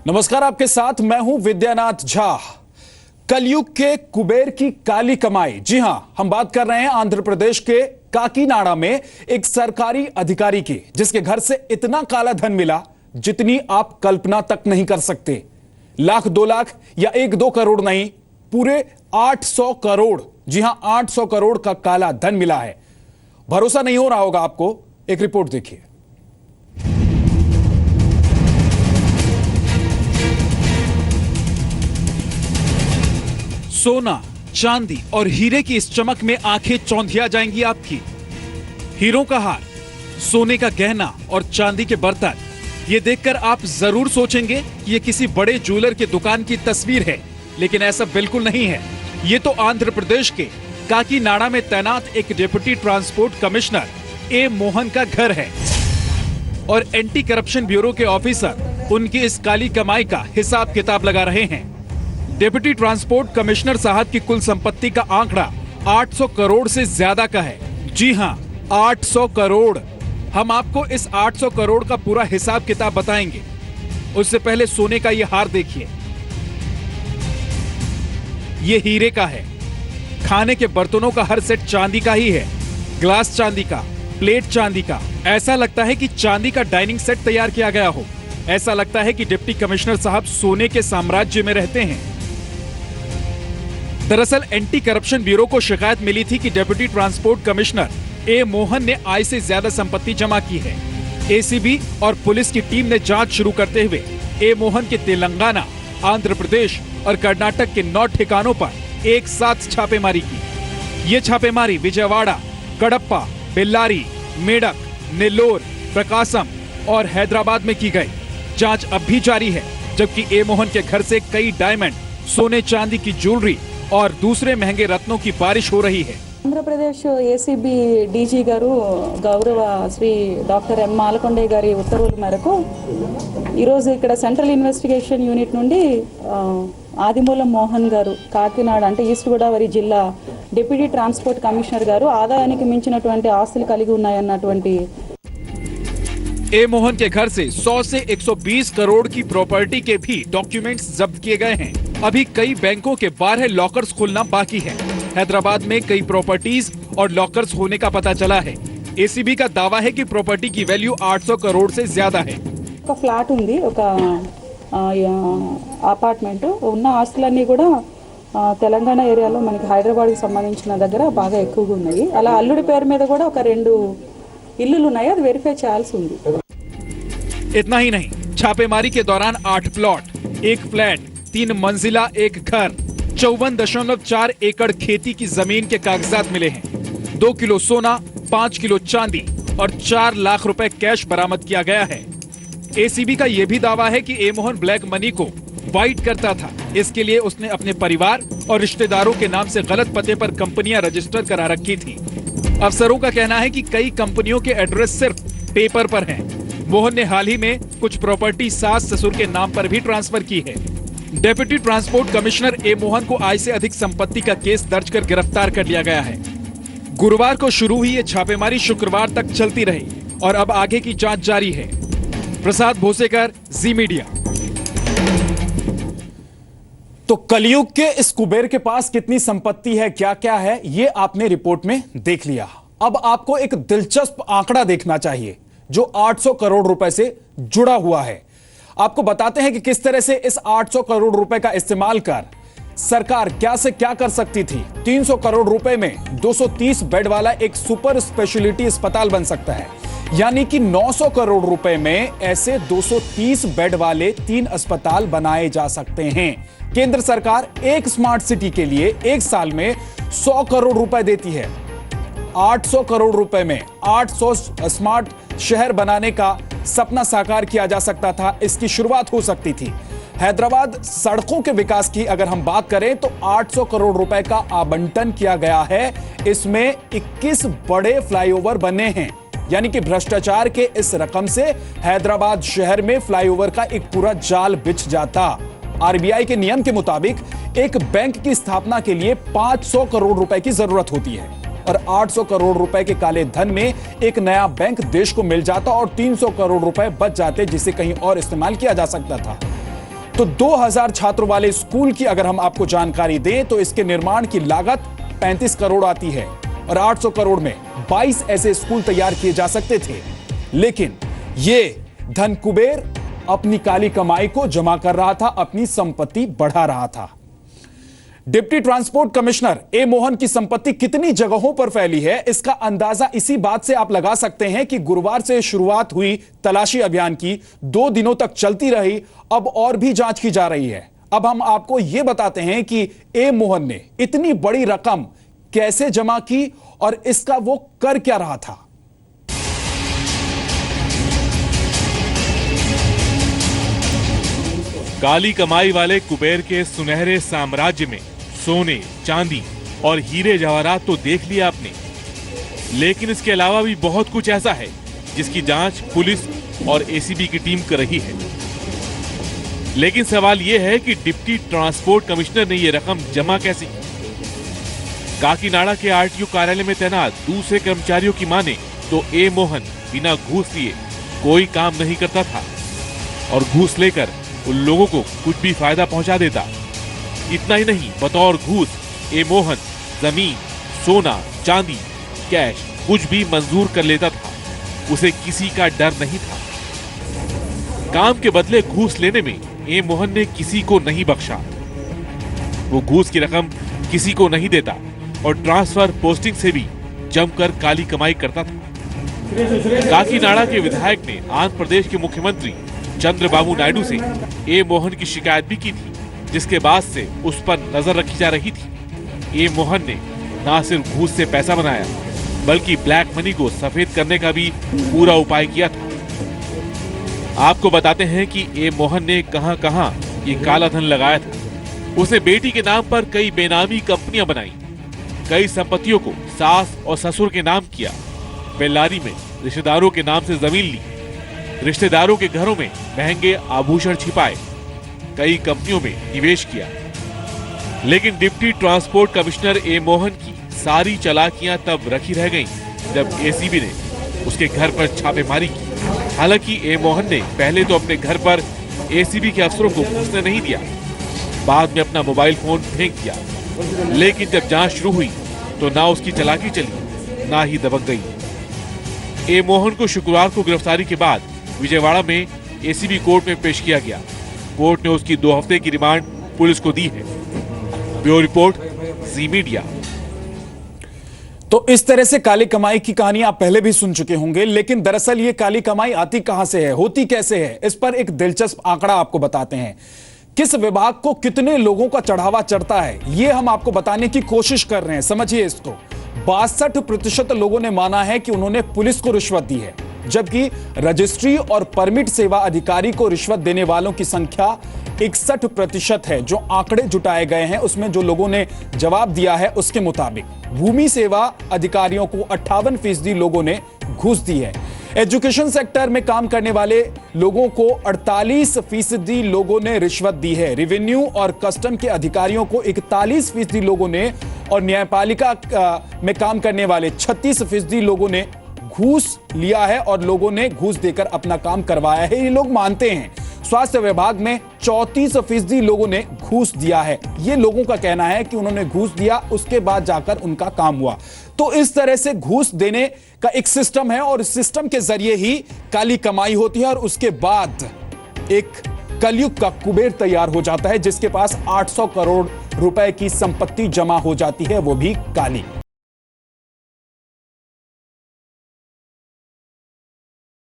नमस्कार, आपके साथ मैं हूं विद्यानाथ झा। कलयुग के कुबेर की काली कमाई। जी हां, हम बात कर रहे हैं आंध्र प्रदेश के काकीनाडा में एक सरकारी अधिकारी की, जिसके घर से इतना काला धन मिला जितनी आप कल्पना तक नहीं कर सकते। लाख, 2 लाख या 1-2 करोड़ नहीं, पूरे 800 करोड़। जी हां, 800 करोड़ का काला धन मिला है। भरोसा नहीं हो रहा होगा आपको, एक रिपोर्ट देखिए। सोना, चांदी और हीरे की इस चमक में आंखें चौंधिया जाएंगी आपकी। हीरों का हार, सोने का गहना और चांदी के बर्तन, ये देखकर आप जरूर सोचेंगे कि ये किसी बड़े ज्वेलर की दुकान की तस्वीर है, लेकिन ऐसा बिल्कुल नहीं है। ये तो आंध्र प्रदेश के काकीनाडा में तैनात एक डिप्टी ट्रांसपोर्ट कमिश्नर ए मोहन का घर है और एंटी करप्शन ब्यूरो के ऑफिसर उनकी इस काली कमाई का हिसाब किताब लगा रहे हैं। डिप्टी ट्रांसपोर्ट कमिश्नर साहब की कुल संपत्ति का आंकड़ा 800 करोड़ से ज्यादा का है। जी हां, 800 करोड़। हम आपको इस 800 करोड़ का पूरा हिसाब किताब बताएंगे। उससे पहले सोने का ये हार देखिए, ये हीरे का है। खाने के बर्तनों का हर सेट चांदी का ही है, ग्लास चांदी का, प्लेट चांदी का। ऐसा लगता है कि चांदी का डाइनिंग सेट तैयार किया गया हो। ऐसा लगता है कि डिप्टी कमिश्नर साहब सोने के साम्राज्य में रहते हैं। दरअसल एंटी करप्शन ब्यूरो को शिकायत मिली थी कि डिप्टी ट्रांसपोर्ट कमिश्नर ए मोहन ने आय से ज्यादा संपत्ति जमा की है। एसीबी और पुलिस की टीम ने जांच शुरू करते हुए ए मोहन के तेलंगाना, आंध्र प्रदेश और कर्नाटक के 9 ठिकानों पर एक साथ छापेमारी की। ये छापेमारी विजयवाड़ा, कडप्पा, बेल्लारी, मेडक, नेल्लोर, प्रकाशम और हैदराबाद में की गई। जांच अब भी जारी है, जबकि ए मोहन के घर से कई डायमंड, सोने चांदी की ज्वेलरी और दूसरे महंगे रत्नों की बारिश हो रही है। आंध्र प्रदेश ఏసీబీ డీజీ గారు గౌరవ శ్రీ డాక్టర్ ఎం మాలకొండే గారి ఉత్తర్వుల మేరకు ఈరోజు ఇక్కడ సెంట్రల్ ఇన్వెస్టిగేషన్ యూనిట్ నుండి ఆదిమూలం మోహన్ గారు కాకినాడ అంటే ఈస్ట్ గోదావరి జిల్లా డిప్యూటీ ట్రాన్స్పోర్ట్ కమిషనర్ గారు ఆదాయానికి మించినటువంటి ఆస్తులు కలిగి ఉన్నాయన్నటువంటి ए मोहन के घर से 100 से 120 करोड़ की प्रॉपर्टी के भी डॉक्यूमेंट्स जब्त किए गए हैं। अभी कई बैंकों के 12 लॉकर्स खुलना बाकी है। हैदराबाद में कई प्रॉपर्टीज और लॉकर्स होने का पता चला है। एसीबी का दावा है कि प्रॉपर्टी की वैल्यू 800 करोड़ से ज्यादा है। ఒక ఫ్లాట్ ఉంది, ఒక అపార్ట్మెంట్ ఉన్న ఆస్తులన్నీ కూడా తెలంగాణ ఏరియాలో మనకి హైదరాబాద్కి సంబంధించిన దగ్గర బాగా ఎక్కువగా ఉన్నాయి. అలా అల్లుడి పేరు మీద కూడా ఒక 2 ఇల్లులు ఉన్నాయి, అది వెరిఫై చేయాల్సి ఉంది। इतना ही नहीं, छापेमारी के दौरान 8 प्लॉट, 1 फ्लैट, 3 मंजिला, 1 घर, 54.4 एकड़ खेती की जमीन के कागजात मिले हैं। 2 किलो सोना, 5 किलो चांदी और 4 लाख रुपए कैश बरामद किया गया है। एसीबी का यह भी दावा है कि ए मोहन ब्लैक मनी को वाइट करता था। इसके लिए उसने अपने परिवार और रिश्तेदारों के नाम से गलत पते पर कंपनियां रजिस्टर करा रखी थी। अफसरों का कहना है कि कई कंपनियों के एड्रेस सिर्फ पेपर पर हैं। मोहन ने हाल ही में कुछ प्रॉपर्टी सास ससुर के नाम पर भी ट्रांसफर की है। डेप्यूटी ट्रांसपोर्ट कमिश्नर ए मोहन को आय से अधिक संपत्ति का केस दर्ज कर गिरफ्तार कर लिया गया है। गुरुवार को शुरू हुई ये छापेमारी शुक्रवार तक चलती रही और अब आगे की जांच जारी है। प्रसाद भोसेकर, जी मीडिया। तो कलयुग के इस कुबेर के पास कितनी संपत्ति है, क्या क्या है, ये आपने रिपोर्ट में देख लिया। अब आपको एक दिलचस्प आंकड़ा देखना चाहिए जो 800 करोड़ रुपए से जुड़ा हुआ है। आपको बताते हैं कि किस तरह से इस 800 करोड़ रुपए का इस्तेमाल कर सरकार क्या से क्या कर सकती थी। 300 करोड़ रुपए में 230 बेड वाला एक सुपर स्पेशलिटी अस्पताल बन सकता है, यानी कि 900 करोड़ रुपए में ऐसे 230 बेड वाले 3 अस्पताल बनाए जा सकते हैं। केंद्र सरकार एक स्मार्ट सिटी के लिए एक साल में 100 करोड़ रुपए देती है। 800 करोड़ रुपए में 800 स्मार्ट शहर बनाने का सपना साकार किया जा सकता था। इसकी शुरुआत हो सकती थी। हैदराबाद सड़कों के विकास की अगर हम बात करें तो 800 करोड़ रुपए का आवंटन किया गया है। इसमें 21 बड़े फ्लाईओवर बने हैं, यानी कि भ्रष्टाचार के इस रकम से हैदराबाद शहर में फ्लाईओवर का एक पूरा जाल बिछ जाता। आरबीआई के नियम के मुताबिक एक बैंक की स्थापना के लिए 500 करोड़ रुपए की जरूरत होती है और 800 करोड़ रुपए के काले धन में एक नया बैंक देश को मिल जाता और 300 करोड़ रुपए बच जाते, जिसे कहीं और इस्तेमाल किया जा सकता था। तो 2000 छात्रों वाले स्कूल की अगर हम आपको जानकारी दें तो इसके निर्माण की लागत 35 करोड़ आती है और 800 करोड़ में 22 ऐसे स्कूल तैयार किए जा सकते थे। लेकिन ये धन कुबेर अपनी काली कमाई को जमा कर रहा था, अपनी संपत्ति बढ़ा रहा था। डिप्टी ट्रांसपोर्ट कमिश्नर ए मोहन की संपत्ति कितनी जगहों पर फैली है, इसका अंदाजा इसी बात से आप लगा सकते हैं कि गुरुवार से शुरुआत हुई तलाशी अभियान की 2 दिनों तक चलती रही, अब और भी जांच की जा रही है। अब हम आपको यह बताते हैं कि ए मोहन ने इतनी बड़ी रकम कैसे जमा की और इसका वो कर क्या रहा था। काली कमाई वाले कुबेर के सुनहरे साम्राज्य में सोने, चांदी और हीरे जवाहरात तो देख लिया आपने, लेकिन इसके अलावा भी बहुत कुछ ऐसा है जिसकी जांच पुलिस और एसीबी की टीम कर रही है। लेकिन सवाल यह है कि डिप्टी ट्रांसपोर्ट कमिश्नर ने यह रकम जमा कैसे की। काकीनाडा के आरटीओ कार्यालय में तैनात दूसरे कर्मचारियों की माने तो ए मोहन बिना घूस लिए कोई काम नहीं करता था और घूस लेकर उन लोगों को कुछ भी फायदा पहुंचा देता। इतना ही नहीं, बतौर घूस ए मोहन जमीन, सोना, चांदी, कैश कुछ भी मंजूर कर लेता था। उसे किसी का डर नहीं था। काम के बदले घूस लेने में ए मोहन ने किसी को नहीं बख्शा। वो घूस की रकम किसी को नहीं देता और ट्रांसफर पोस्टिंग से भी जमकर काली कमाई करता था। काकीनाडा के विधायक ने आंध्र प्रदेश के मुख्यमंत्री चंद्रबाबू नायडू से ए मोहन की शिकायत भी की थी, जिसके बाद से उस पर नजर रखी जा रही थी। ए मोहन ने न सिर्फ घूस से पैसा बनाया बल्कि ब्लैक मनी को सफेद करने का भी पूरा उपाय किया था। आपको बताते हैं कि ए मोहन ने कहां-कहां ये काला धन लगाया था। उसने बेटी के नाम पर कई बेनामी कंपनियां बनाई, कई संपत्तियों को सास और ससुर के नाम किया, बेल्लारी में रिश्तेदारों के नाम से जमीन ली, रिश्तेदारों के घरों में महंगे आभूषण छिपाए, कई कंपनियों में निवेश किया। लेकिन डिप्टी ट्रांसपोर्ट कमिश्नर ए मोहन की सारी चालाकियां तब रखी रह गईं जब एसीबी ने उसके घर पर छापेमारी की। हालांकि ए मोहन ने पहले तो अपने घर पर एसीबी के अफसरों को घुसने नहीं दिया, बाद में अपना मोबाइल फोन फेंक दिया। लेकिन जब जांच शुरू हुई तो ना उसकी चालाकी चली ना ही दबक गई। ए मोहन को शुक्रवार को गिरफ्तारी के बाद विजयवाड़ा में एसीबी कोर्ट में पेश किया गया। कोर्ट ने उसकी 2 हफ्ते की रिमांड पुलिस को दी है। ब्यूरो रिपोर्ट, जी मीडिया। तो इस तरह से काली कमाई की कहानी आप पहले भी सुन चुके होंगे, लेकिन दरअसल ये काली कमाई आती कहां से है, होती कैसे है, इस पर एक दिलचस्प आंकड़ा आपको बताते हैं। किस विभाग को कितने लोगों का चढ़ावा चढ़ता है, ये हम आपको बताने की कोशिश कर रहे हैं। समझिए इसको। 62% लोगों ने माना है कि उन्होंने पुलिस को रिश्वत दी है, जबकि रजिस्ट्री और परमिट सेवा अधिकारी को रिश्वत देने वालों की संख्या 61% है। जो आंकड़े जुटाए गए हैं उसमें जो लोगों ने जवाब दिया है उसके मुताबिक भूमि सेवा अधिकारियों को 58% लोगों ने घूस दी है। एजुकेशन सेक्टर में काम करने वाले लोगों को 48% लोगों ने रिश्वत दी है। रेवेन्यू और कस्टम के अधिकारियों को 41% लोगों ने और न्यायपालिका में काम करने वाले 36% लोगों ने घूस लिया है और लोगों ने घूस देकर अपना काम करवाया है, ये लोग मानते हैं। स्वास्थ्य विभाग में 34% लोगों ने घूस दिया है। ये लोगों का कहना है कि उन्होंने घूस दिया, उसके बाद जाकर उनका काम हुआ। तो इस तरह से घूस देने का एक सिस्टम है और इस सिस्टम के जरिए ही काली कमाई होती है और उसके बाद एक कलयुग का कुबेर तैयार हो जाता है जिसके पास 800 करोड़ रुपए की संपत्ति जमा हो जाती है, वो भी काली।